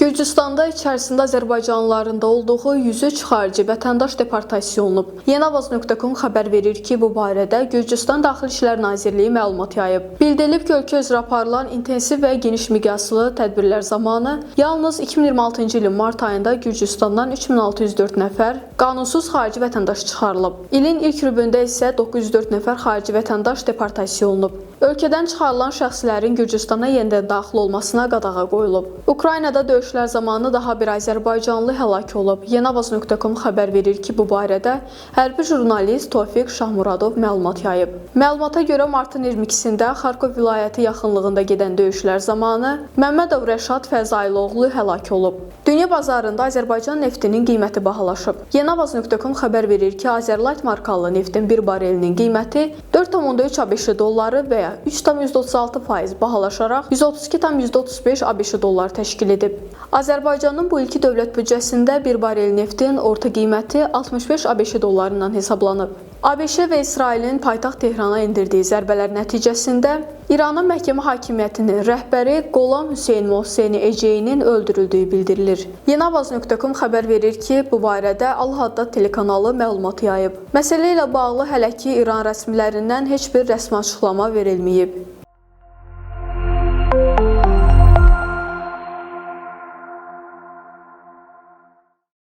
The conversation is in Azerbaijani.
Gürcüstanda içərisində Azərbaycanlıların da olduğu 103 xarici vətəndaş deportasiya olunub. Yenavaz.com xəbər verir ki, bu barədə Gürcüstan Daxili İşlər Nazirliyi məlumat yayıb. Bildirilib ki, ölkə üzrə aparılan intensiv və geniş miqyaslı tədbirlər zamanı yalnız 2026-cı ilin mart ayında Gürcüstandan 3604 nəfər qanunsuz xarici vətəndaş çıxarılıb. İlin ilk rübündə isə 904 nəfər xarici vətəndaş deportasiya olunub. Ölkədən çıxarılan şəxslərin Gürcüstana yenidən daxil olmasına qadağa qoyulub. Ukraynada döyüşlər zamanı daha bir Azərbaycanlı həlak olub. Yenavaz.com xəbər verir ki, bu barədə hərbi jurnalist Tofiq Şahmuradov məlumat yayıb. Məlumata görə martın 22-sində Xarkov vilayəti yaxınlığında gedən döyüşlər zamanı Məmmədov Rəşad Fəzailoğlu həlak olub. Dünya bazarında Azərbaycan neftinin qiyməti bahalaşıb. Yenavaz.com xəbər verir ki, Azerlight markalı neftin bir barelinin qiyməti 4,3 ABŞ dolları və ya 3,36% bahalaşaraq 132,35 ABŞ dollar təşkil edib. Azərbaycanın bu ilki dövlət büdcəsində bir barel neftin orta qiyməti 65 ABŞ dollarından hesablanıb. ABŞ və İsrailin paytaxt Tehrana endirdiyi zərbələr nəticəsində İranın məhkəmə hakimiyyətinin rəhbəri Qolam Hüseyn Mohseni Eceynin öldürüldüyü bildirilir. Yenavaz.com xəbər verir ki, bu barədə Al-Haddad telekanalı məlumat yayıb. Məsələ ilə bağlı hələ ki İran rəsmilərindən heç bir rəsmi açıqlama verilməyib.